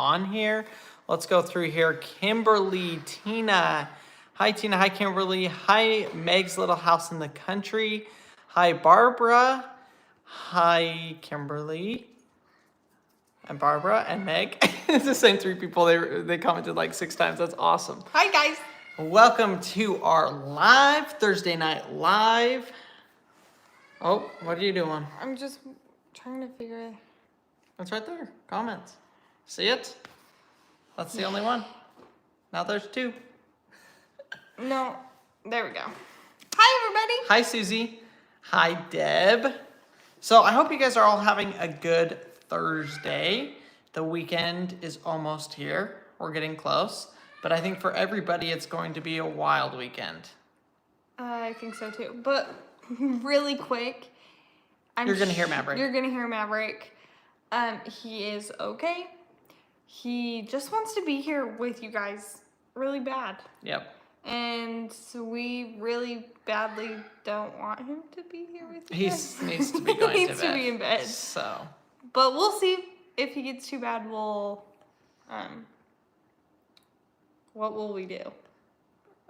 on here. Let's go through here. Kimberly, Tina. Hi, Tina. Hi, Kimberly. Hi, Meg's Little House in the Country. Hi, Barbara. Hi, Kimberly. And Barbara and Meg. It's the same three people. They commented like 6 times. That's awesome. Hi, guys. Welcome to our live Thursday night live. Oh, what are you doing? I'm just trying to figure it. It's right there. Comments. See it? That's the only one. Now there's 2. No, there we go. Hi, everybody. Hi, Susie. Hi, Deb. So I hope you guys are all having a good Thursday. The weekend is almost here. We're getting close. But I think for everybody, it's going to be a wild weekend. I think so, too. But really quick. You're going to hear Maverick. You're going to hear Maverick. He is okay. He just wants to be here with you guys really bad. Yep. And so we really badly don't want him to be here with you guys. He needs to be going he to needs bed. to be in bed. So. But we'll see if he gets too bad. What will we do?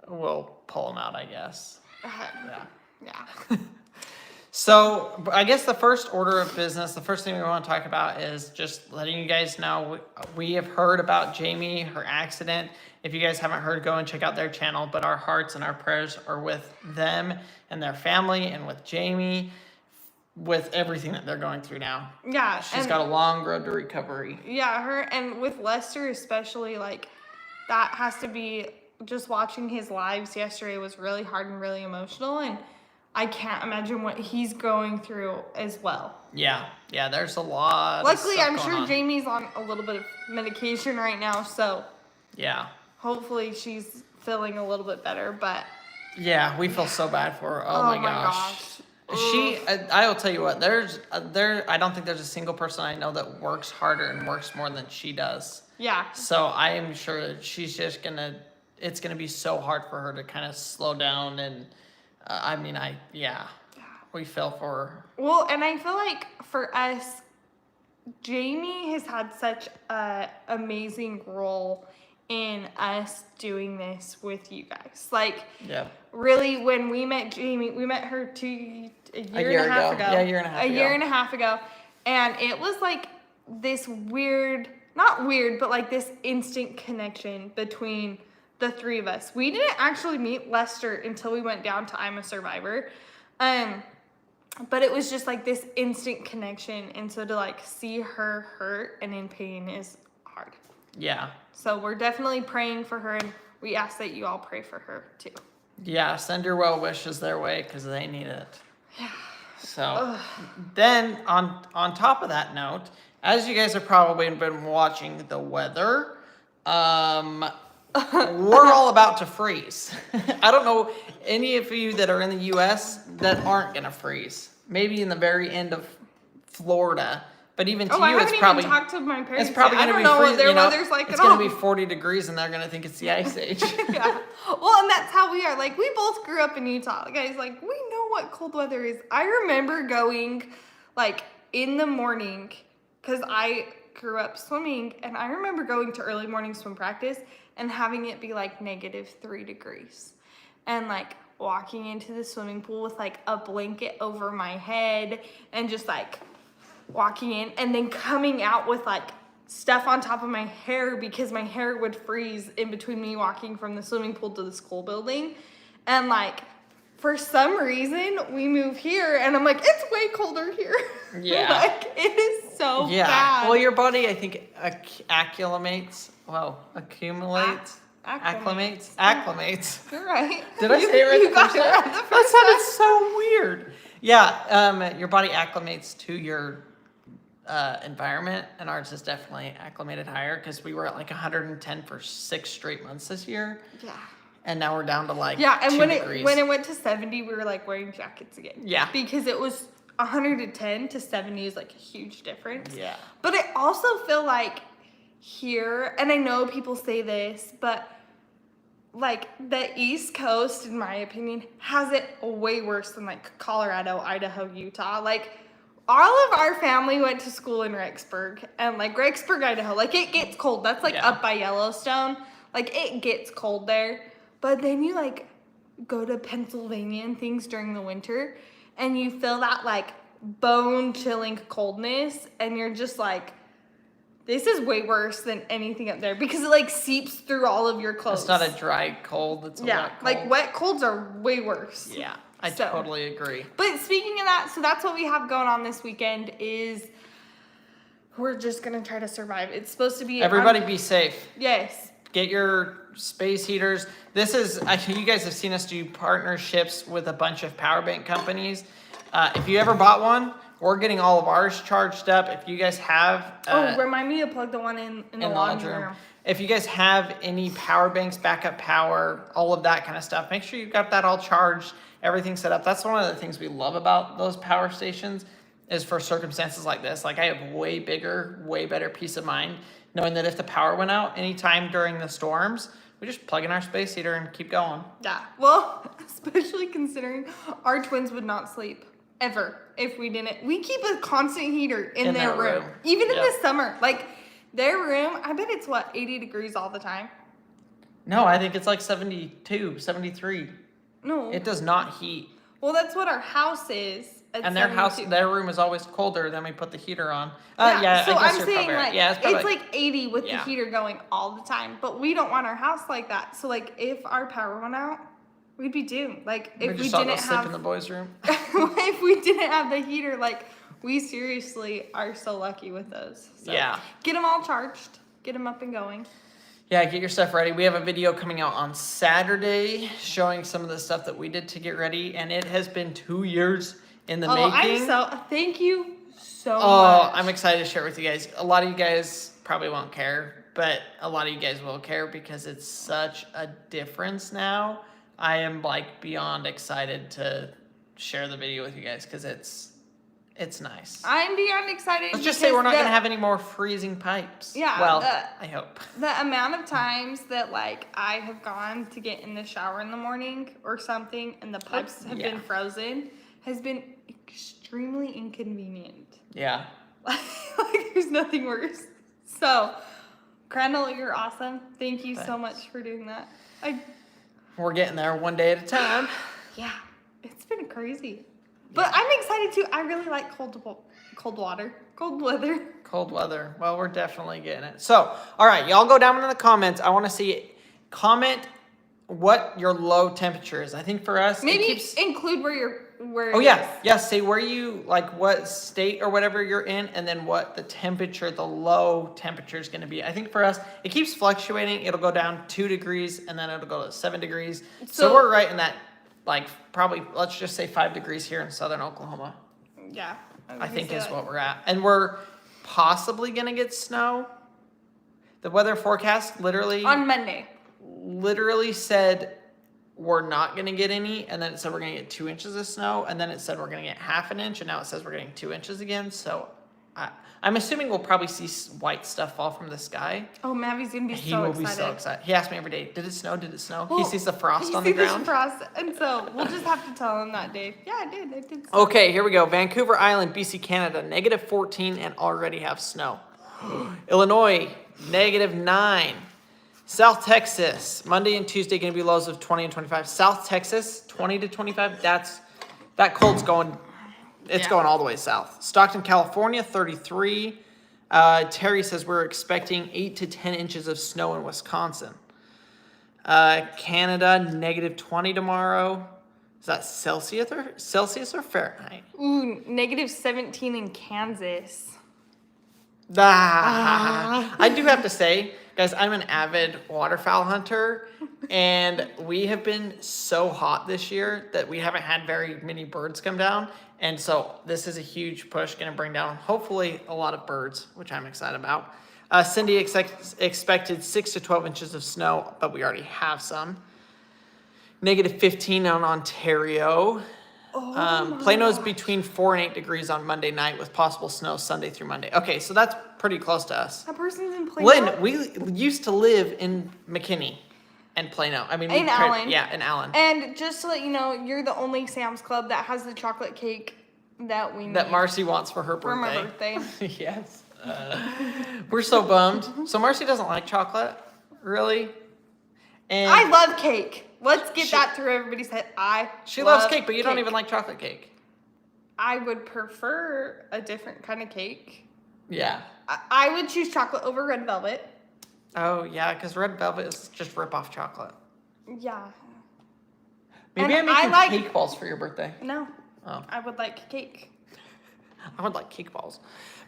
We'll pull him out, I guess. Yeah. So I guess the first order of business, the first thing we want to talk about is just letting you guys know we have heard about Jamie, her accident. If you guys haven't heard, go and check out their channel. But our hearts and our prayers are with them and their family and with Jamie, with everything that they're going through now. Yeah. She's got a long road to recovery. Yeah, her, and with Lester especially, like, that has to be, just watching his lives yesterday was really hard and really emotional, and I can't imagine what he's going through as well. Yeah, there's a lot. Luckily, I'm sure Jamie's on a little bit of medication right now, so yeah, hopefully she's feeling a little bit better. But yeah, we feel so bad for her. Oh my gosh. I will tell you what. I don't think there's a single person I know that works harder and works more than she does. Yeah. So I am sure that she's just it's gonna be so hard for her to kind of slow down and. We feel for her. Well, and I feel like for us, Jamie has had such an amazing role in us doing this with you guys. Like, really, when we met Jamie, we met her a year and a half ago. Yeah, a year and a half ago. A year and a half ago. And it was like this weird, not weird, but like this instant connection between the 3 of us. We didn't actually meet Lester until we went down to I'm a Survivor. But it was just like this instant connection. And so to like see her hurt and in pain is hard. Yeah. So we're definitely praying for her, and we ask that you all pray for her too. Yeah, send your well wishes their way because they need it. Yeah. So then on top of that note, as you guys have probably been watching the weather, we're all about to freeze. I don't know any of you that are in the U.S. that aren't going to freeze. Maybe in the very end of Florida. But even to you, it's probably... I haven't even talked to my parents. It's probably going to be I don't know what their weather's like at all. It's going to be 40 degrees and they're going to think it's the Ice Age. Yeah. Well, and that's how we are. Like, we both grew up in Utah. Guys, like, we know what cold weather is. I remember going, like, in the morning, because I grew up swimming, and I remember going to early morning swim practice and having it be like -3 degrees, and like walking into the swimming pool with like a blanket over my head and just like walking in, and then coming out with like stuff on top of my hair because my hair would freeze in between me walking from the swimming pool to the school building. And like, for some reason we move here and I'm like, it's way colder here. Yeah. Like, it is so bad. Well, your body, I think, acclimates. Acclimates. You're right. Did I say it right? You got it right the first That sounded so weird. Yeah, your body acclimates to your environment, and ours is definitely acclimated higher because we were at like 110 for 6 straight months this year. Yeah. And now we're down to like and 2 when degrees. when it went to 70, we were like wearing jackets again. Yeah. Because it was 110 to 70 is like a huge difference. Yeah. But I also feel like here, and I know people say this, but like the East Coast, in my opinion, has it way worse than like Colorado, Idaho, Utah. Like, all of our family went to school in Rexburg, and like Rexburg, Idaho, like it gets cold. That's like up by Yellowstone. Like it gets cold there. But then you like go to Pennsylvania and things during the winter, and you feel that like bone chilling coldness, and you're just like, this is way worse than anything up there because it like seeps through all of your clothes. It's not a dry cold, it's a wet cold. Like wet colds are way worse. Yeah, I totally agree. But speaking of that, so that's what we have going on this weekend is we're just going to try to survive. It's supposed to be... Everybody be safe. Yes. Get your space heaters. This is, you guys have seen us do partnerships with a bunch of power bank companies. If you ever bought one, we're getting all of ours charged up. If you guys have... remind me to plug the one in the laundry room. If you guys have any power banks, backup power, all of that kind of stuff, make sure you've got that all charged, everything set up. That's one of the things we love about those power stations is for circumstances like this. Like I have way better peace of mind knowing that if the power went out anytime during the storms, we just plug in our space heater and keep going. Yeah, well, especially considering our twins would not sleep ever if we didn't. We keep a constant heater in their room. Even in the summer. Like, their room, I bet it's, 80 degrees all the time? No, I think it's like 72, 73. No. It does not heat. Well, that's what our house is. And their room is always colder than we put the heater on. So I guess I'm saying, right. it's like 80 with the heater going all the time. But we don't want our house like that. So, like, if our power went out, we'd be doomed. Like, if we didn't sleep in the boys' room. If we didn't have the heater, like, we seriously are so lucky with those. So yeah. Get them all charged. Get them up and going. Yeah, get your stuff ready. We have a video coming out on Saturday showing some of the stuff that we did to get ready. And it has been 2 years in the making. Thank you so much. Oh, I'm excited to share it with you guys. A lot of you guys probably won't care, but a lot of you guys will care because it's such a difference now. I am like beyond excited to share the video with you guys because it's nice. I'm beyond excited. Let's just say we're not going to have any more freezing pipes. Yeah. Well, I hope. The amount of times that like I have gone to get in the shower in the morning or something and the pipes have been frozen has been extremely inconvenient. Yeah. Like there's nothing worse. So, Crandall, you're awesome. Thank you so much for doing that. We're getting there one day at a time. Yeah, it's been crazy. But I'm excited too. I really like cold weather. Cold weather. Well, we're definitely getting it. So, all right, y'all go down in the comments. I want to see comment what your low temperature is. I think for us, maybe include where say where you like what state or whatever you're in, and then what the low temperature is going to be. I think for us, it keeps fluctuating. It'll go down 2 degrees, and then it'll go to 7 degrees. So we're right in that, like probably let's just say 5 degrees here in southern Oklahoma. Yeah, I think is what we're at, and we're possibly going to get snow. The weather forecast literally on Monday said we're not going to get any, and then it said we're going to get 2 inches of snow, and then it said we're going to get half an inch, and now it says we're getting 2 inches again. So I'm assuming we'll probably see white stuff fall from the sky. Oh, Mavi's going to be He will be so excited. He asks me every day, did it snow? Did it snow? Well, he sees the frost on the ground. Frost, and so we'll just have to tell him that day. Yeah, I did. It did snow. Okay, here we go. Vancouver Island, BC, Canada, -14 and already have snow. Illinois, -9. South Texas, Monday and Tuesday going to be lows of 20 and 25. South Texas, 20 to 25. That cold's going, going all the way south. Stockton, California, 33. Terry says we're expecting 8 to 10 inches of snow in Wisconsin. Canada, -20 tomorrow. Is that Celsius or Fahrenheit? Ooh, -17 in Kansas. I do have to say, guys, I'm an avid waterfowl hunter, and we have been so hot this year that we haven't had very many birds come down. And so this is a huge push, going to bring down, hopefully, a lot of birds, which I'm excited about. Cindy expected 6 to 12 inches of snow, but we already have some. -15 on Ontario. Plano's between 4 and 8 degrees on Monday night with possible snow Sunday through Monday. Okay, so that's pretty close to us. That person's in Plano. Lynn, we used to live in McKinney and Plano. I mean, Allen. Yeah, in Allen. And just to let you know, you're the only Sam's Club that has the chocolate cake that we need that Marcy wants for her for my birthday. birthday. Yes. We're so bummed. So Marcy doesn't like chocolate, really. And I love cake. Let's get that through everybody's head. She loves cake, but you don't even like chocolate cake. I would prefer a different kind of cake. Yeah. I would choose chocolate over red velvet. Oh, yeah, because red velvet is just rip-off chocolate. Yeah. Maybe And I'm making cake balls for your birthday. No. Oh. I would like cake. I would like cake balls.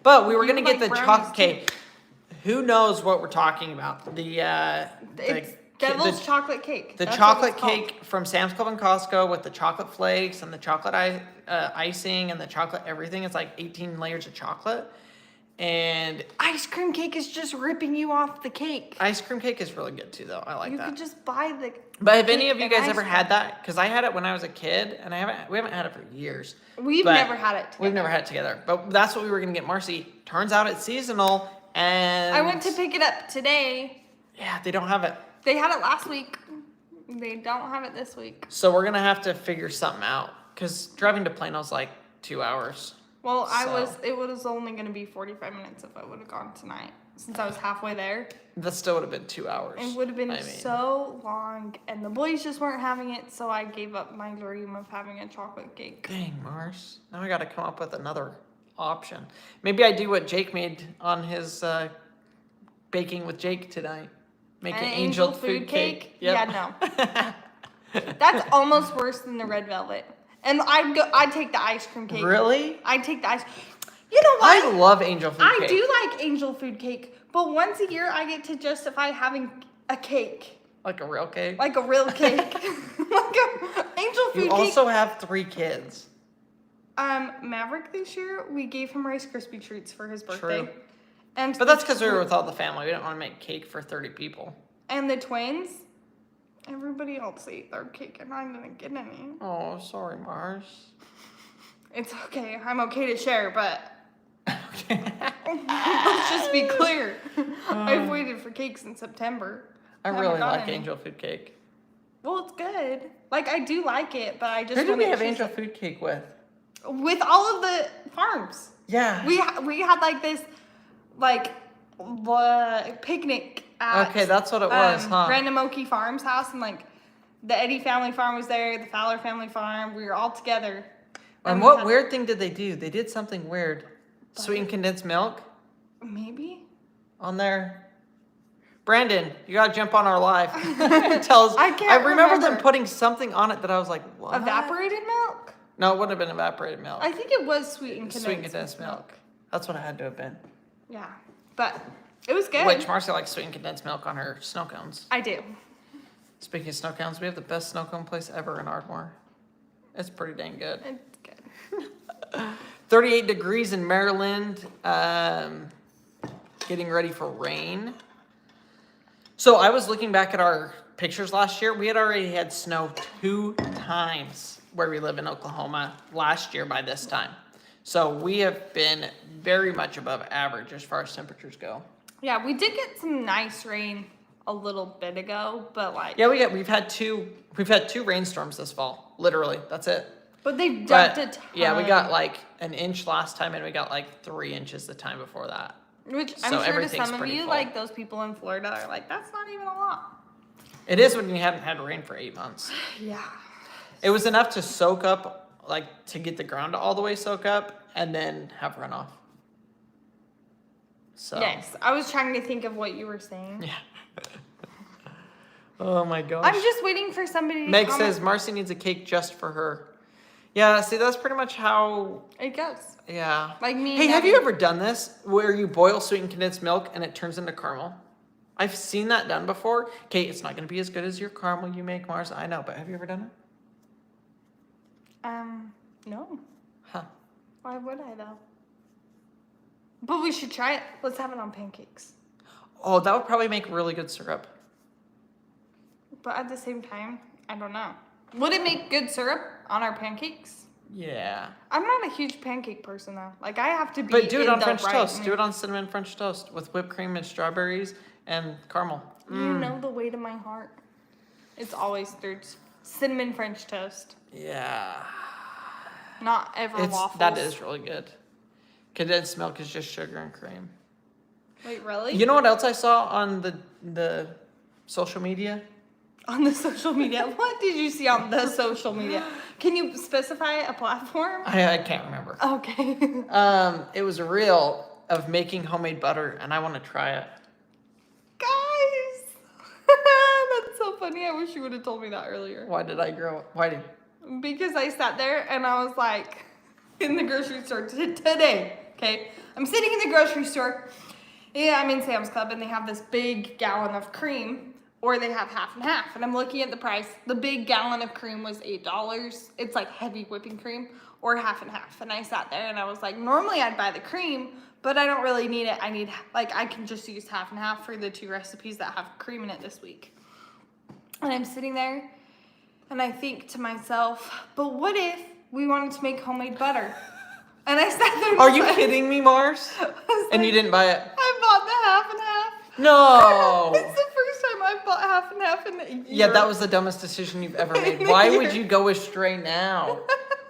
But we were going to get like the chocolate cake. Who knows what we're talking about? It's Devil's chocolate cake. The That's chocolate what it's cake from Sam's Club and Costco with the chocolate flakes and the chocolate icing and the chocolate everything. It's like 18 layers of chocolate. And ice cream cake is just ripping you off the cake. ice cream cake is really good too, though. I like You that. could just buy the. But have any cake of you and guys ice ever cream. had that? Because I had it when I was a kid, and we haven't had it for years. We've But never had it together. We've never had it together. But that's what we were gonna get Marcy. Turns out it's seasonal, and I went to pick it up today. Yeah, they don't have it. They had it last week. They don't have it this week. So we're gonna have to figure something out. Because driving to Plano's like 2 hours. Well, it was only going to be 45 minutes if I would have gone tonight, since I was halfway there. That still would have been 2 hours. It would have been so long, and the boys just weren't having it, so I gave up my dream of having a chocolate cake. Dang, Mars. Now I gotta come up with another option. Maybe I do what Jake made on his baking with Jake tonight. Make an angel food cake. Yep. Yeah, no. That's almost worse than the red velvet. And I'd take the ice cream cake. Really? I'd take the ice. You know what? I love angel food cake. I do like angel food cake, but once a year I get to justify having a cake. Like a real cake? Like a real cake. Like a angel food cake. You also have 3 kids. Maverick this year, we gave him Rice Krispie treats for his birthday. True. And But that's because we were with all the family. We didn't want to make cake for 30 people. And the twins, everybody else ate their cake and I didn't get any. Oh, sorry, Mars. It's okay. I'm okay to share, but Okay. let's just be clear. I've waited for cakes in September. I Haven't really got like any. angel food cake. Well, it's good. Like, I do like it, but I just Who did wanna we have choose angel it. food cake with? With all of the farms. Yeah. We had like this, like, picnic at Okay, that's what it was, huh? Random Okie Farm's house, and like the Eddy family farm was there, the Fowler family farm. We were all together. And we what had- weird thing did they do? They did something weird. Sweetened condensed milk Maybe. on there. Brandon, you gotta jump on our live. Tell us. I can't I remember them remember. putting something on it that I was like, what? Evaporated milk? No, it wouldn't have been evaporated milk. I think it was sweetened Sweetened condensed milk. That's what it had to have been. Yeah, but it was good. Which Marcy likes sweetened condensed milk on her snow cones. I do. Speaking of snow cones, we have the best snow cone place ever in Ardmore. It's pretty dang good. It's good. 38 degrees in Maryland. Getting ready for rain. So I was looking back at our pictures last year. We had already had snow 2 times where we live in Oklahoma last year by this time. So we have been very much above average as far as temperatures go. Yeah, we did get some nice rain a little bit ago, but like. Yeah, we've had two rainstorms this fall. Literally, that's it. But they've dumped But, a ton. yeah, we got like an inch last time, and we got like 3 inches the time before that. Which So I'm sure to everything's some of pretty you, full. like those people in Florida, are like, that's not even a lot. It is when you haven't had rain for 8 months. Yeah. It was enough to soak up, like to get the ground to all the way soak up, and then have runoff. So. Yes, I was trying to think of what you were saying. Yeah. Oh my gosh. I'm just waiting for somebody to Meg comment. says Marcy needs a cake just for her. Yeah, see, that's pretty much how. It goes. Yeah. Like me. Hey, and have you Evan. ever done this where you boil sweetened condensed milk and it turns into caramel? I've seen that done before. Okay, it's not going to be as good as your caramel you make, Mars. I know, but have you ever done it? No. Huh. Why would I though? But we should try it. Let's have it on pancakes. Oh, that would probably make really good syrup. But at the same time, I don't know. Would it make good syrup on our pancakes? Yeah. I'm not a huge pancake person though. Like I have to be. But do it in on the French right toast. mood. Do it on cinnamon French toast with whipped cream and strawberries and caramel. You know the way to my heart. It's always through cinnamon French toast. Yeah. not ever waffles. That is really good. Condensed milk is just sugar and cream. Wait, really? You know what else I saw on the social media? On the social media? What did you see on the social media? Can you specify a platform? I can't remember. Okay. It was a reel of making homemade butter, and I want to try it. Guys! That's so funny. I wish you would have told me that earlier. Why did I grow up? Why did... Because I sat there and I was like, in the grocery store today, okay? I'm sitting in the grocery store. Yeah, I'm in Sam's Club, and they have this big gallon of cream, or they have half and half. And I'm looking at the price. The big gallon of cream was $8. It's like heavy whipping cream, or half and half. And I sat there and I was like, normally I'd buy the cream, but I don't really need it. I can just use half and half for the 2 recipes that have cream in it this week. And I'm sitting there and I think to myself, but what if we wanted to make homemade butter? And I sat there and Are you kidding me, Mars? And you didn't buy it? I bought the half and half. No! It's the first time I've bought half and half in a year. Yeah, that was the dumbest decision you've ever made. Why would you go astray now?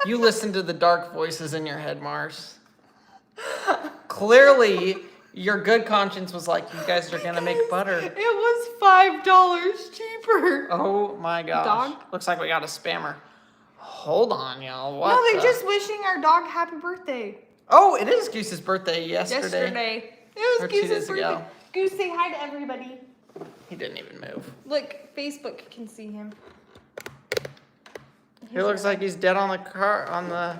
You listen to the dark voices in your head, Mars. Clearly, your good conscience was like, you guys are going to make butter. It was $5 cheaper. Oh my gosh. Dog? Looks like we got a spammer. Hold on, y'all. What? No, they're just wishing our dog happy birthday. Oh, it is Goose's birthday yesterday. It Or was 2 Goose's days birthday. ago. Goose, say hi to everybody. He didn't even move. Look, Facebook can see him. He looks like he's dead on the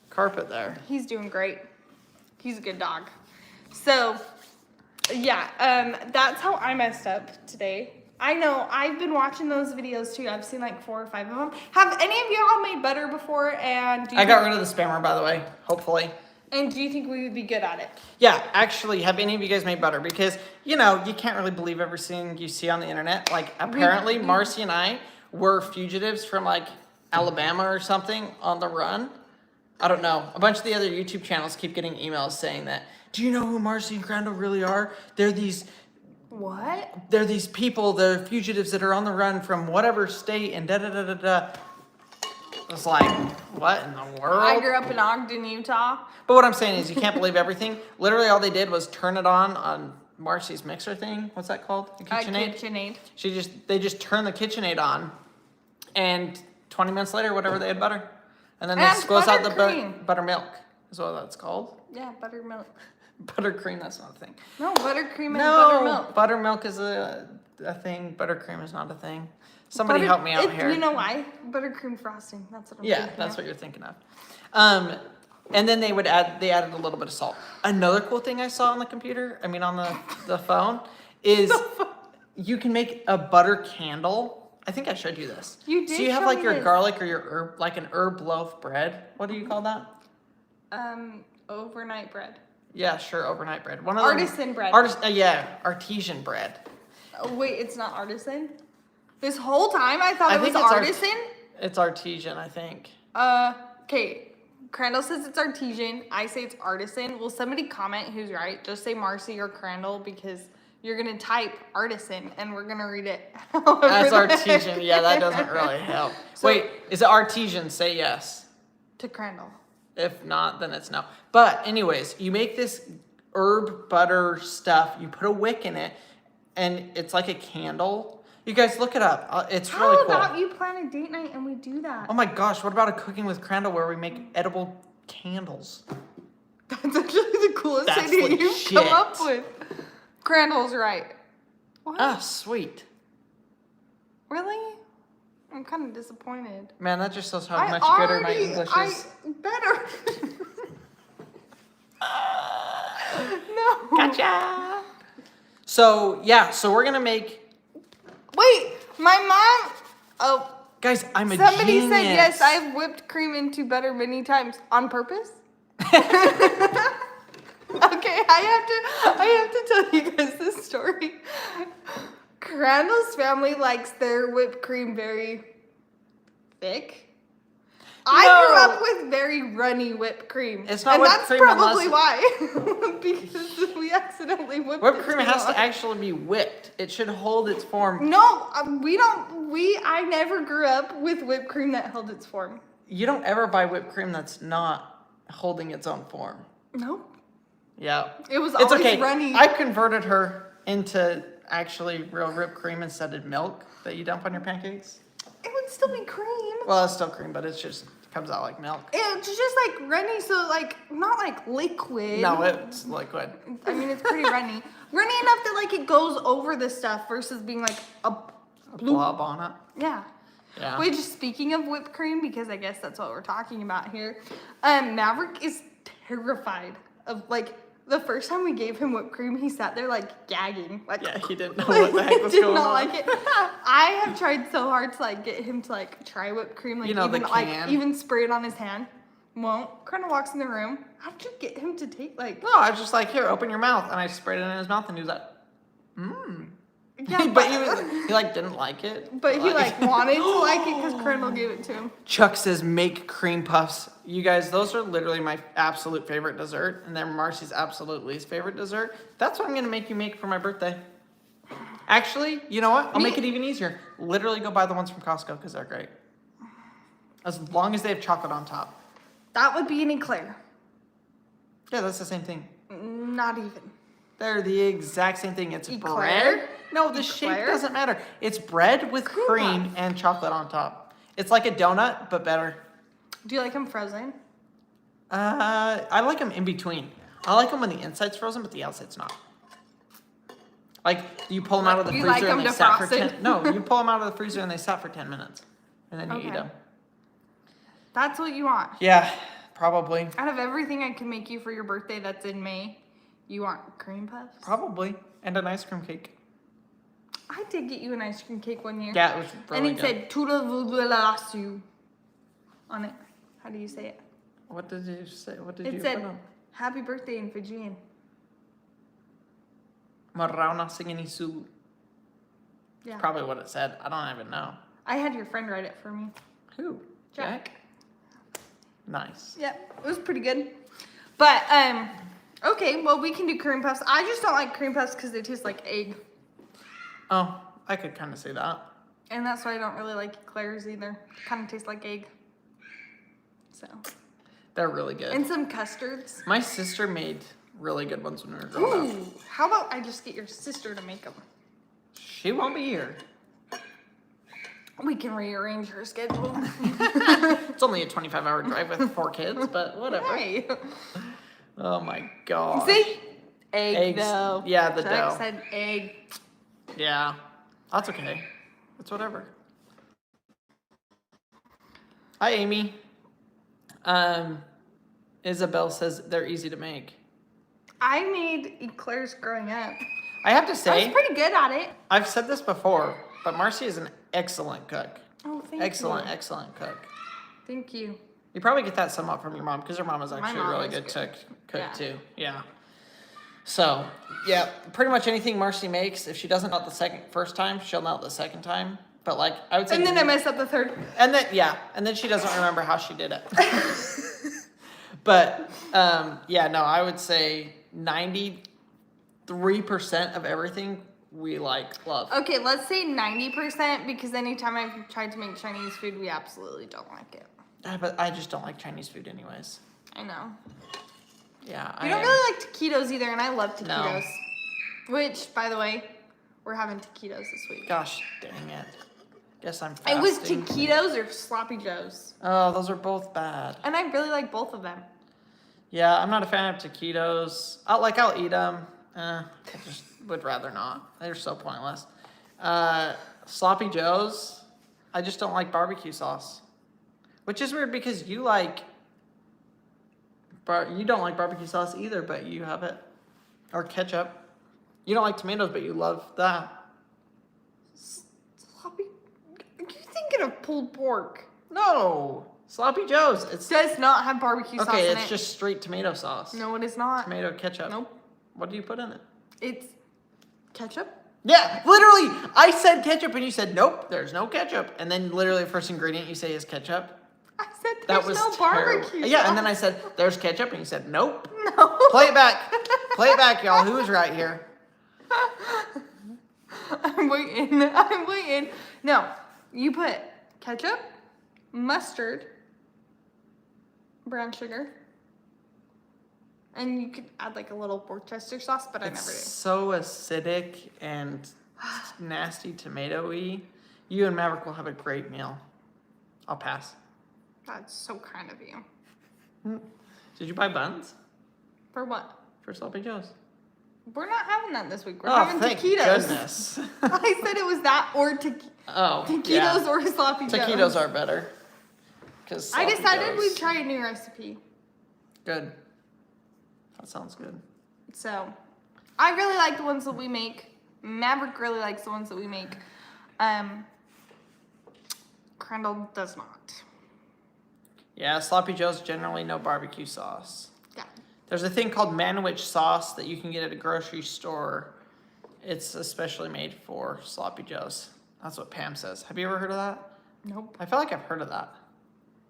carpet there. He's doing great. He's a good dog. So, yeah, that's how I messed up today. I know, I've been watching those videos too. I've seen like 4 or 5 of them. Have any of y'all made butter before? And I got rid of the spammer, by the way, hopefully. And do you think we would be good at it? Yeah, actually, have any of you guys made butter? Because, you know, you can't really believe everything you see on the internet. Like, apparently, Marcy and I were fugitives from, like, Alabama or something on the run. I don't know. A bunch of the other YouTube channels keep getting emails saying that, do you know who Marcy and Crandall really are? They're these... What? They're these people, they're fugitives that are on the run from whatever state and da-da-da-da-da. It's like, what in the world? I grew up in Ogden, Utah. But what I'm saying is you can't believe everything. Literally all they did was turn it on Marcy's mixer thing. What's that called? The KitchenAid? KitchenAid. They just turned the KitchenAid on, and 20 minutes later, whatever, they had butter. And then they squeeze out the buttermilk is what that's called. Yeah, buttermilk. Buttercream, that's not a thing. No, buttercream and buttermilk. Buttermilk is a thing. Buttercream is not a thing. Somebody help me out here. You know why? Buttercream frosting. That's what I'm thinking. Yeah, that's what you're thinking of. And then they added a little bit of salt. Another cool thing I saw on the computer, on the phone, is you can make a butter candle. I think I showed you this. You did. So you have show like me your this. garlic or your herb, like an herb loaf bread. What do you call that? Overnight bread. Yeah, sure, overnight bread. One of Artisan bread. Artesian bread. Oh, wait, it's not artisan? This whole time I thought it was artisan? It's artesian, I think. Okay. Crandall says it's artesian. I say it's artisan. Will somebody comment who's right? Just say Marcy or Crandall, because you're going to type artisan and we're going to read it. That's artesian. Yeah, that doesn't really help. So, wait, is it artesian? Say yes. To Crandall. If not, then it's no. But anyways, you make this herb butter stuff. You put a wick in it, and it's like a candle. You guys look it up. It's really cool. How about you plan a date night and we do that? Oh my gosh, what about a cooking with Crandall where we make edible candles? That's actually the coolest idea you've come up with. Crandall's right. What? Ah, sweet. Really? I'm kind of disappointed. Man, that just shows how much gooder my English is. Better. No. Gotcha. So, yeah, we're going to make... Wait, my mom... Oh. Guys, I'm a Somebody genius. said yes, I've whipped cream into butter many times. On purpose? Okay, I have to tell you guys this story. Crandall's family likes their whipped cream very thick. I grew up with very runny whipped cream. It's not and whipped that's cream probably why. Because we accidentally whipped Whipped cream has to actually be whipped. It should hold its form. No, I never grew up with whipped cream that held its form. You don't ever buy whipped cream that's not holding its own form. Nope. Yeah. It was It's always okay. runny. I converted her into actually real whipped cream instead of milk that you dump on your pancakes. It would still be cream. Well, it's still cream, but it's just comes out like milk. It's just like runny, so like not like liquid. No, it's liquid. I mean, it's pretty runny. Runny enough that like it goes over the stuff versus being like a Blob on it. Yeah. Yeah. Which, speaking of whipped cream, because I guess that's what we're talking about here, Maverick is terrified of, like, the first time we gave him whipped cream, he sat there, like, gagging. Like, Yeah, he didn't know what the heck was did going not on. like it. I have tried so hard to, like, get him to, like, try whipped cream. Like, You know, the even, like, can. even spray it on his hand. Won't. Kind of walks in the room. How'd you get him to take, like... No, I was just like, here, open your mouth. And I sprayed it in his mouth, and he was like, mmm. Yeah, But he like didn't like it. But he, like, wanted to like it because Colonel gave it to him. Chuck says, make cream puffs. You guys, those are literally my absolute favorite dessert. And they're Marcy's absolute least favorite dessert. That's what I'm going to make you make for my birthday. Actually, you know what? I'll make it even easier. Literally go buy the ones from Costco because they're great. As long as they have chocolate on top. That would be an eclair. Yeah, that's the same thing. Not even. They're the exact same thing. It's Eclair? bread. No, the shape Eclair? doesn't matter. It's bread with cream puff. and chocolate on top. It's like a donut, but better. Do you like them frozen? I like them in between. I like them when the inside's frozen, but the outside's not. Like, you pull them out of the You freezer like and them they sat for defrosted? 10... No, you pull them out of the freezer and they sat for 10 minutes. And then you eat Okay. them. That's what you want. Yeah, probably. Out of everything I can make you for your birthday that's in May, you want cream puffs? Probably. And an ice cream cake. I did get you an ice cream cake one year. Yeah, it was really and it good. said Tuda Vudulasu on it. How do you say it? What did you say? What did you It put said, on? Happy birthday in Fijian. Marauna Singinisu. Yeah. Probably what it said. I don't even know. I had your friend write it for me. Who? Jack. Nice. Yep, it was pretty good. But, okay, well, we can do cream puffs. I just don't like cream puffs because they taste like egg. Oh, I could kind of see that. And that's why I don't really like eclairs either. Kind of taste like egg. So. They're really good. And some custards. My sister made really good ones when we were growing up. Ooh, how about I just get your sister to make them? She won't be here. We can rearrange her schedule. It's only a 25-hour drive with 4 kids, but whatever. Hey. Oh my god. See? Egg Eggs. dough. Yeah, the Chuck dough. said egg. Yeah, that's okay. It's whatever. Hi, Amy. Isabel says they're easy to make. I made eclairs growing up. I have to I say, was pretty good at it. I've said this before, but Marcy is an excellent cook. Oh, thank Excellent, you. excellent cook. Thank you. You probably get that somewhat from your mom because your mom is actually a mom really is good good. cook Yeah. too. Yeah. So, yeah, pretty much anything Marcy makes, if she doesn't know it the first time, she'll know it the second time. But like, I would say, And then I messed up the third. and then she doesn't remember how she did it. But yeah, no, I would say 93% of everything we love. Okay, let's say 90% because anytime I've tried to make Chinese food, we absolutely don't like it. But I just don't like Chinese food anyways. I know. Yeah. We don't really like taquitos either, and I love No. taquitos. Which, by the way, we're having taquitos this week. Gosh dang it. Guess I'm It was fasting. taquitos or sloppy joes. Oh, those are both bad. And I really like both of them. Yeah, I'm not a fan of taquitos. I'll eat them. I just would rather not. They're so pointless. Sloppy Joes, I just don't like barbecue sauce. Which is weird because you don't like barbecue sauce either, but you have it. Or ketchup. You don't like tomatoes, but you love that. Sloppy? Are you thinking of pulled pork? No! Sloppy Joes. It does not have barbecue sauce in it. Okay, it's just straight tomato sauce. No, it is not. Tomato ketchup. Nope. What do you put in it? It's ketchup? Yeah, literally, I said ketchup and you said, nope, there's no ketchup. And then literally the first ingredient you say is ketchup. I said That there's was no terrible. barbecue Yeah, and then I said, there's ketchup, and you said, nope. No. Play it back. Play it back, y'all. Who is right here? I'm waiting. No, you put ketchup, mustard, brown sugar. And you could add like a little Worcester sauce, but I never do. It's so acidic and nasty tomato-y. You and Maverick will have a great meal. I'll pass. That's so kind of you. Did you buy buns? For what? For Sloppy Joe's. We're not having that this week. We're Oh, having thank taquitos. goodness. I said it was that or taquitos yeah. or sloppy joes. Taquitos are better. I decided we'd try a new recipe. Good. That sounds good. So, I really like the ones that we make. Maverick really likes the ones that we make. Crandall does not. Yeah, Sloppy Joe's generally no barbecue sauce. Yeah. There's a thing called Manwich sauce that you can get at a grocery store. It's especially made for Sloppy Joe's. That's what Pam says. Have you ever heard of that? Nope. I feel like I've heard of that.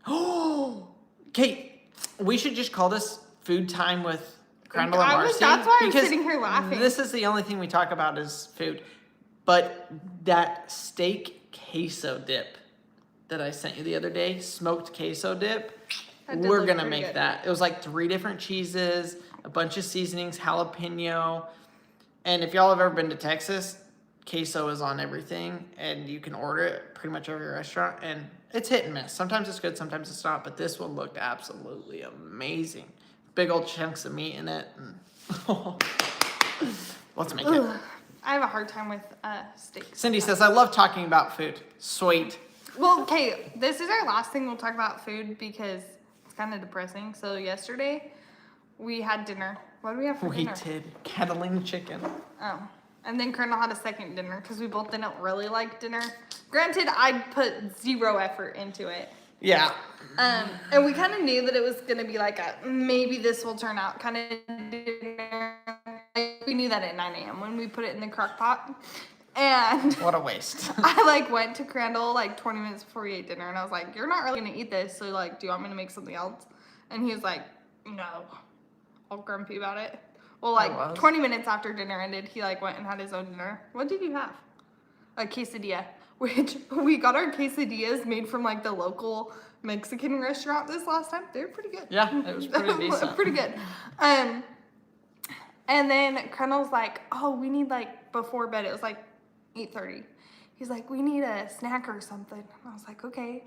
Oh, Kate, we should just call this food time with Crandall and Marcy. That's why I'm because sitting here laughing. This is the only thing we talk about is food. But that steak queso dip that I sent you the other day, smoked queso dip, we're going to make that. It was like 3 different cheeses, a bunch of seasonings, jalapeno. And if y'all have ever been to Texas, queso is on everything, and you can order it pretty much every restaurant, and it's hit and miss. Sometimes it's good, sometimes it's not, but this one looked absolutely amazing. Big old chunks of meat in it. And let's make it. I have a hard time with steak. Cindy says, I love talking about food. Sweet. Well, okay, this is our last thing we'll talk about food because it's kind of depressing. So yesterday, we had dinner. What did we have for dinner? We did kettling chicken. Oh. And then Colonel had a second dinner because we both didn't really like dinner. Granted, I put 0 effort into it. Yeah. And we kind of knew that it was going to be like a maybe this will turn out kind of dinner. We knew that at 9 a.m. when we put it in the crock pot. And what a waste. I went to Crandall 20 minutes before we ate dinner, and I was like, you're not really going to eat this, so do you want me to make something else? And he was like, no. All grumpy about it. Well, 20 minutes after dinner ended, he went and had his own dinner. What did you have? A quesadilla, which we got our quesadillas made from the local Mexican restaurant this last time. They were pretty good. Yeah, it was pretty decent. Pretty good. And then Crandall's like, oh, we need before bed. It was 8:30. He's like, we need a snack or something. And I was like, okay.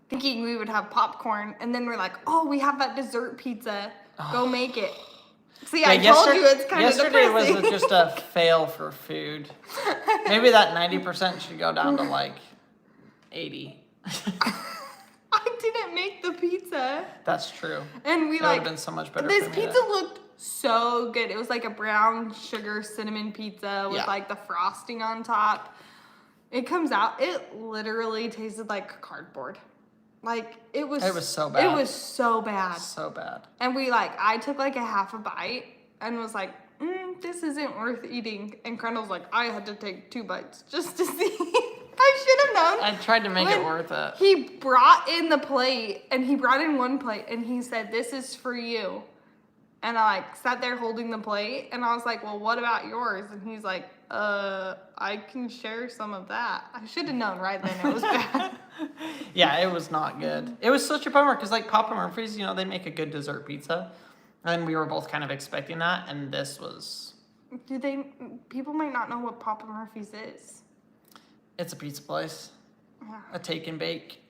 Thinking we would have popcorn. And then we're like, oh, we have that dessert pizza. Go make it. See, yeah, I told you it's kind of depressing. Yesterday was just a fail for food. Maybe that 90% should go down to 80. I didn't make the pizza. That's true. And we it would have been so much better. This pizza looked so good. It was a brown sugar cinnamon pizza with the frosting on top. It comes out. It literally tasted like cardboard. It was so bad. It was so bad. So bad. And we I took a half a bite and was like, this isn't worth eating. And Crandall's like, I had to take 2 bites just to see. I should have known. I tried to make it worth it. He brought in the plate, and he brought in 1 plate, and he said, this is for you. And I sat there holding the plate, and I was like, well, what about yours? And he's like, I can share some of that. I should have known right then it was bad. Yeah, it was not good. It was such a bummer because Papa Murphy's, they make a good dessert pizza. And we were both kind of expecting that, and this was... People might not know what Papa Murphy's is. It's a pizza place. Yeah. A take and bake.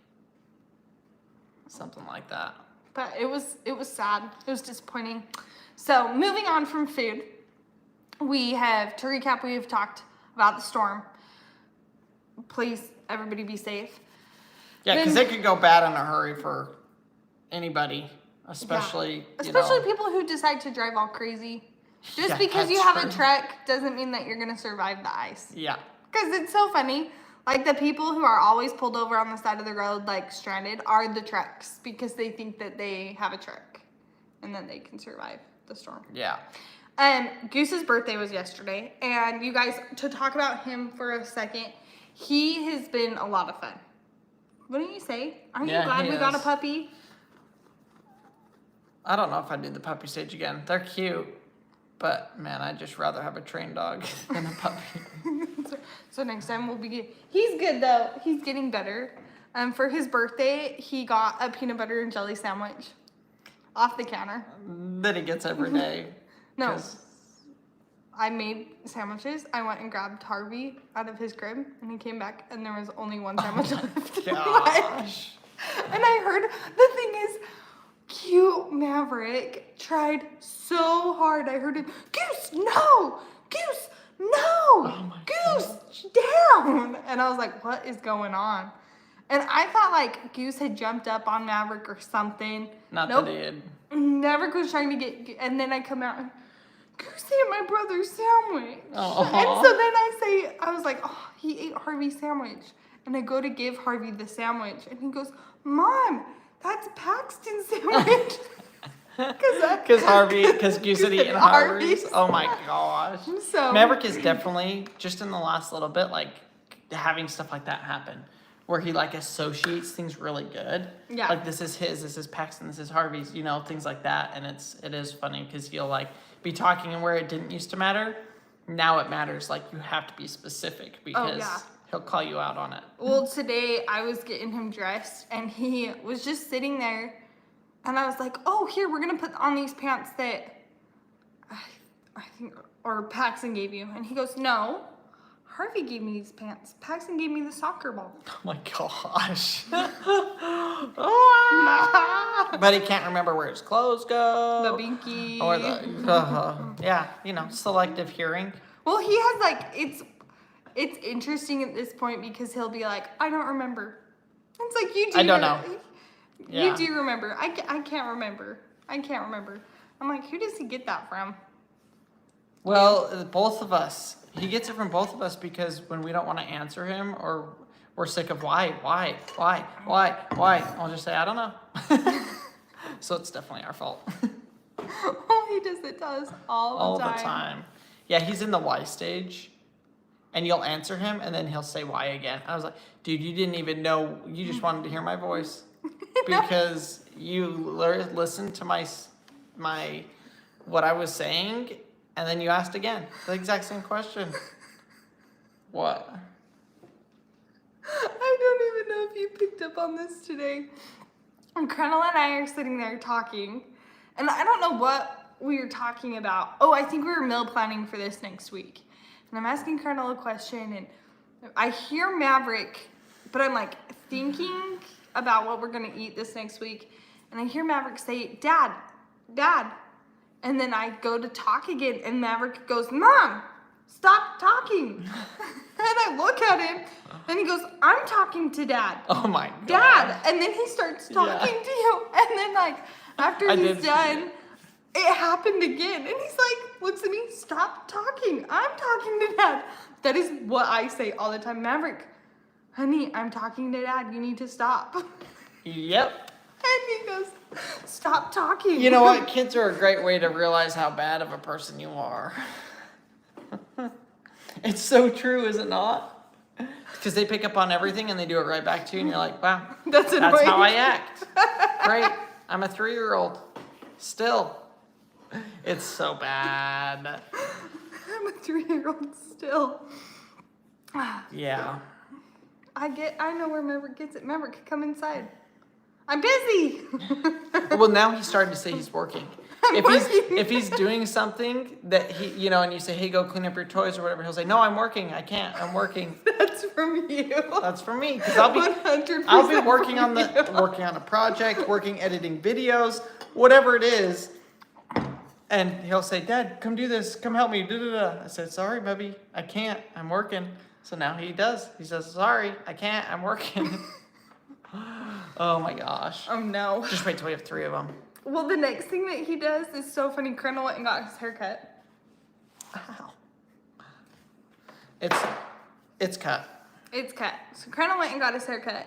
Something like that. But it was sad. It was disappointing. So, moving on from food, to recap, we have talked about the storm. Please, everybody be safe. Yeah, because it could go bad in a hurry for anybody, especially people who decide to drive all crazy. Just because you have a truck doesn't mean that you're going to survive the ice. Yeah. Because it's so funny. The people who are always pulled over on the side of the road, stranded, are the trucks because they think that they have a truck and then they can survive the storm. Yeah. Goose's birthday was yesterday, and you guys, to talk about him for a second, he has been a lot of fun. Wouldn't you say? Aren't you glad we got a puppy? I don't know if I'd do the puppy stage again. They're cute, but man, I'd just rather have a trained dog than a puppy. So next time we'll be... He's good, though. He's getting better. For his birthday, he got a peanut butter and jelly sandwich. off the counter. that he gets every day. No. 'Cause- I made sandwiches. I went and grabbed Harvey out of his crib, and he came back, and there was only one sandwich left. Gosh. And I heard, the thing is, cute Maverick tried so hard. I heard him, Goose, no! Goose, no! Oh my Goose, down! And I was like, what is going on? And I thought, like, Goose had jumped up on Maverick or something. Not Nope. that he had. Maverick was trying to get, and then I come out and, Goose ate my brother's sandwich. Aw. And so then I was like, oh, he ate Harvey's sandwich. And I go to give Harvey the sandwich, and he goes, Mom, that's Paxton's sandwich. Because Goose had eaten Harvey's. Harvey's. Oh my gosh. So Maverick is definitely, just in the last little bit, like, having stuff like that happen. Where he, like, associates things really good. Yeah. Like, this is his, this is Paxton, this is Harvey's, you know, things like that. And it is funny because he'll, like, be talking and where it didn't used to matter, now it matters. Like, you have to be specific because he'll call you out on it. Well, today I was getting him dressed, and he was just sitting there, and I was like, oh, here, we're going to put on these pants that I think, or Paxton gave you. And he goes, no, Harvey gave me these pants. Paxton gave me the soccer ball. Oh my gosh. But he can't remember where his clothes go. The binky. Or yeah, you know, selective hearing. Well, he has, like, it's interesting at this point because he'll be like, I don't remember. It's like, you do. I don't know. You Yeah. do remember. I can't remember. I can't remember. I'm like, who does he get that from? Well, both of us. He gets it from both of us because when we don't want to answer him or we're sick of why, I'll just say, I don't know. So it's definitely our fault. Oh, he does it to us all the time. Yeah, he's in the why stage. And you'll answer him and then he'll say why again. I was like, dude, you didn't even know. You just wanted to hear my voice. Because you listened to my what I was saying, and then you asked again the exact same question. What? I don't even know if you picked up on this today. And Colonel and I are sitting there talking, and I don't know what we were talking about. Oh, I think we were meal planning for this next week. And I'm asking Colonel a question, and I hear Maverick, but I'm like thinking about what we're gonna eat this next week, and I hear Maverick say, Dad. And then I go to talk again, and Maverick goes, Mom, stop talking. And I look at him, and he goes, I'm talking to Dad. Oh my God. Dad. And then he starts talking to you, and then, like, after he's done, it happened again. And he's like, looks at me, stop talking. I'm talking to Dad. That is what I say all the time. Maverick, honey, I'm talking to Dad. You need to stop. Yep. And he goes, stop talking. You know what? Kids are a great way to realize how bad of a person you are. It's so true, is it not? Because they pick up on everything and they do it right back to you, and you're like, wow, That's how I act. Great. I'm a 3-year-old. Still. It's so bad. I'm a 3-year-old still. Yeah. I know where Maverick gets it. Maverick, come inside. I'm busy. Well, now he's starting to say he's working. I'm working. If he's doing something that he, you know, and you say, hey, go clean up your toys or whatever, he'll say, no, I'm working. I can't. I'm working. That's from you. That's for me. Because I'll be 100% working from on you. working on a project, editing videos, whatever it is. And he'll say, Dad, come do this. Come help me. Da-da-da. I said, sorry, baby. I can't. I'm working. So now he does. He says, sorry, I can't. I'm working. Oh my gosh. Oh no. Just wait till we have 3 of them. Well, the next thing that he does is so funny. Colonel went and got his haircut. Wow. It's cut. It's cut. So Colonel went and got his haircut.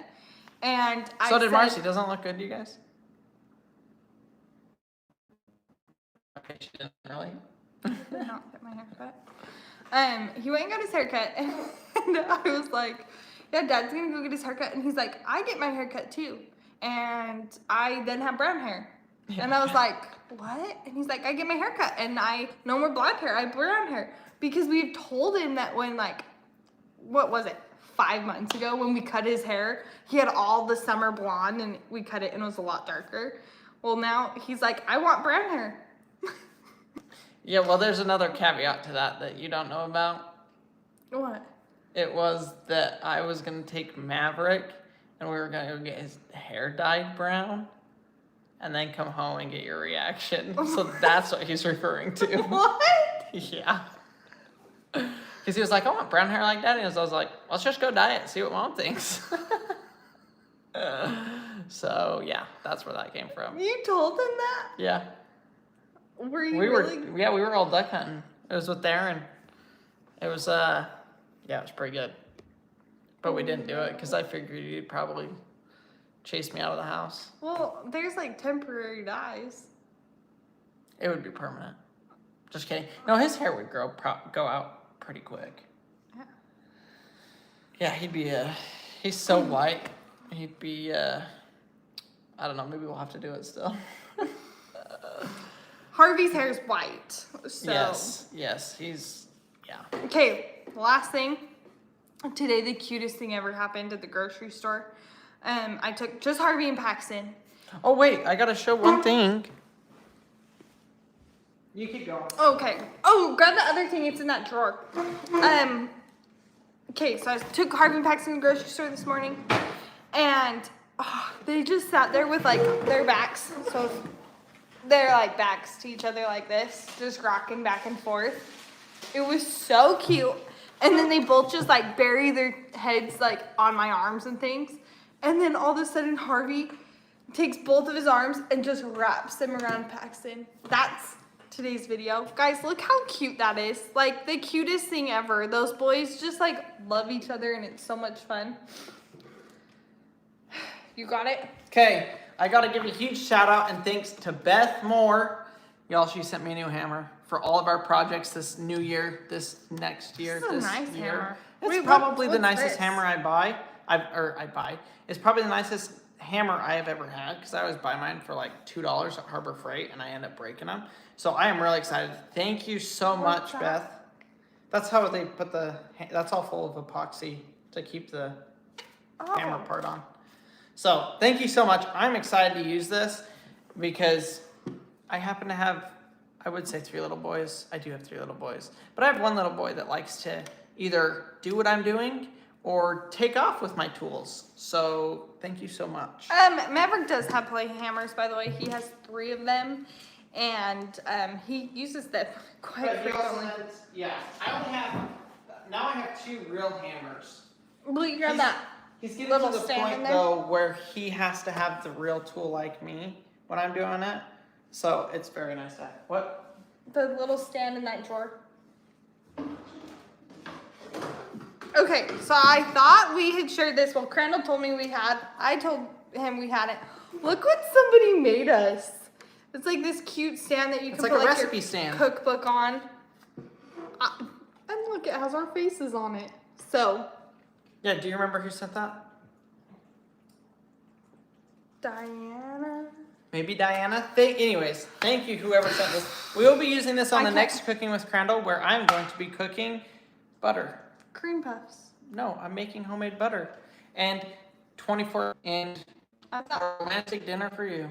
And I So did said, Marcy. Doesn't look good to you guys? Okay, she didn't really. I did not get my haircut. He went and got his haircut, and I was like, yeah, Dad's gonna go get his haircut. And he's like, I get my haircut too. And I then have brown hair. Yeah. And I was like, what? And he's like, I get my haircut, and I no more blonde hair, I have brown hair. Because we've told him that when, like, what was it, 5 months ago when we cut his hair, he had all the summer blonde, and we cut it and it was a lot darker. Well, now he's like, I want brown hair. Yeah, well, there's another caveat to that you don't know about. What? It was that I was going to take Maverick and we were going to go get his hair dyed brown and then come home and get your reaction. So that's what he's referring to. What? Yeah. Because he was like, I want brown hair like Daddy. And so I was like, let's just go dye it, see what Mom thinks. So, yeah, that's where that came from. You told him that? Yeah. Were you really? We were all duck hunting. It was with Darren. It was, yeah, it was pretty good. But we didn't do it because I figured you'd probably chase me out of the house. Well, there's like temporary dyes. It would be permanent. Just kidding. No, his hair would go out pretty quick. Yeah. Yeah, he'd be, he's so white. He'd be, I don't know, maybe we'll have to do it still. Harvey's hair is white. So. Yes, he's, yeah. Okay, last thing. Today, the cutest thing ever happened at the grocery store. I took just Harvey and Paxton. Oh, wait, I gotta show one thing. You keep going. Okay. Oh, grab the other thing. It's in that drawer. Okay, so I took Harvey and Paxton to the grocery store this morning. And they just sat there with, like, their backs. So they're, like, backs to each other like this. Just rocking back and forth. It was so cute. And then they both just, like, bury their heads, like, on my arms and things. And then all of a sudden, Harvey takes both of his arms and just wraps them around Paxton. That's today's video. Guys, look how cute that is. Like, the cutest thing ever. Those boys just, like, love each other, and it's so much fun. You got it? Okay, I gotta give a huge shout out and thanks to Beth Moore. Y'all, she sent me a new hammer for all of our projects this new year, this next year, This is a nice year. hammer. It's Wait, probably the what's nicest this? hammer I buy. It's probably the nicest hammer I have ever had because I always buy mine for like $2 at Harbor Freight and I end up breaking them. So I am really excited. Thank you so much, that? Beth. That's how they put that's all full of epoxy to keep the hammer part on. So thank you so much. I'm excited to use this because I happen to have, I would say 3 little boys. I do have 3 little boys, but I have one little boy that likes to either do what I'm doing or take off with my tools. So thank you so much. Maverick does have play hammers, by the way. He has 3 of them, and he uses them quite frequently. Yeah, I have 2 real hammers. Will you grab that? He's getting little to the stand in point there? though where he has to have the real tool like me when I'm doing it. So it's very nice to have. What? The little stand in that drawer. Okay, so I thought we had shared this. Well, Crandall told me we had. I told him we had it. Look what somebody made us. It's like this cute stand that you can It's put like a like recipe your stand. cookbook on. And look, it has our faces on it. So, Yeah, do you remember who sent that? Diana. Maybe Diana? Anyways, thank you whoever sent this. We will be using this on the next Cooking with Crandall where I'm going to be cooking butter. Cream puffs. No, I'm making homemade butter. And 24 and a romantic dinner for you.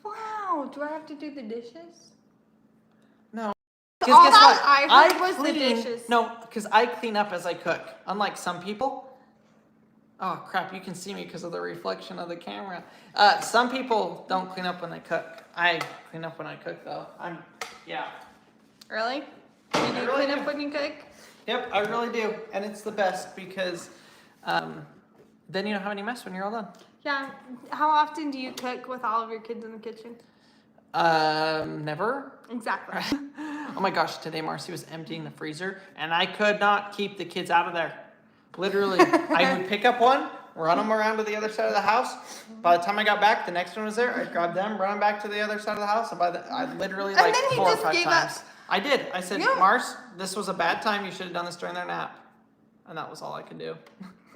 Wow, do I have to do the dishes? No. All Because guess what? that I heard was the dishes. No, because I clean up as I cook. Unlike some people. Oh crap, you can see me because of the reflection of the camera. Some people don't clean up when they cook. I clean up when I cook though. Yeah. Really? You do really clean do. up when you cook? Yep, I really do. And it's the best because then you don't have any mess when you're all done. Yeah. How often do you cook with all of your kids in the kitchen? Never. Exactly. Oh my gosh, today Marcy was emptying the freezer and I could not keep the kids out of there. Literally, I would pick up one, run them around to the other side of the house. By the time I got back, the next one was there. I'd grab them, run them back to the other side of the house. And I literally And like then he 4 or just 5 gave times. up. I did. I said, Yeah. Mars, this was a bad time. You should have done this during their nap. And that was all I could do.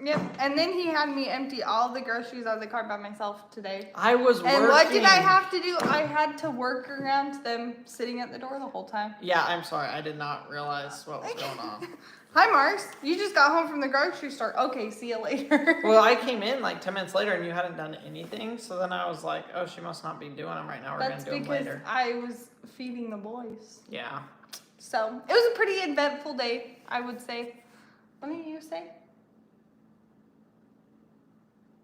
Yep. And then he had me empty all the groceries out of the car by myself today. I was working. And what did I have to do? I had to work around them sitting at the door the whole time. Yeah, I'm sorry. I did not realize what was going on. Hi, Mars. You just got home from the grocery store. Okay, see you later. Well, I came in like 10 minutes later and you hadn't done anything. So then I was like, oh, she must not be doing them right now. We're going That's to do them because later. I was feeding the boys. Yeah. So it was a pretty eventful day, I would say. What do you say?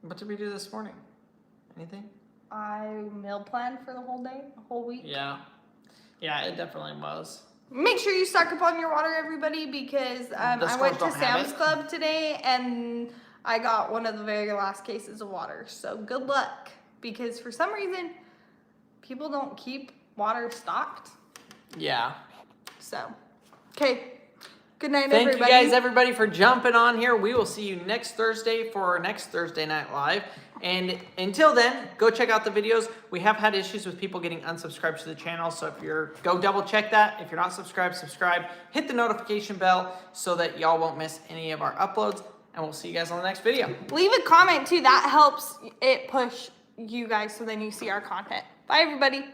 What did we do this morning? Anything? I meal planned for the whole day, the whole week. Yeah. Yeah, it definitely was. Make sure you stock up on your water, everybody, because I went to Sam's Club today and I got one of the very last cases of water. So good luck, because for some reason, people don't keep water stocked. Yeah. So, okay. Good night, Thank everybody. you guys, everybody, for jumping on here. We will see you next Thursday for our next Thursday Night Live. And until then, go check out the videos. We have had issues with people getting unsubscribed to the channel. So if you're, go double check that. If you're not subscribed, subscribe. Hit the notification bell so that y'all won't miss any of our uploads. And we'll see you guys on the next video. Leave a comment too. That helps it push you guys so then you see our content. Bye, everybody.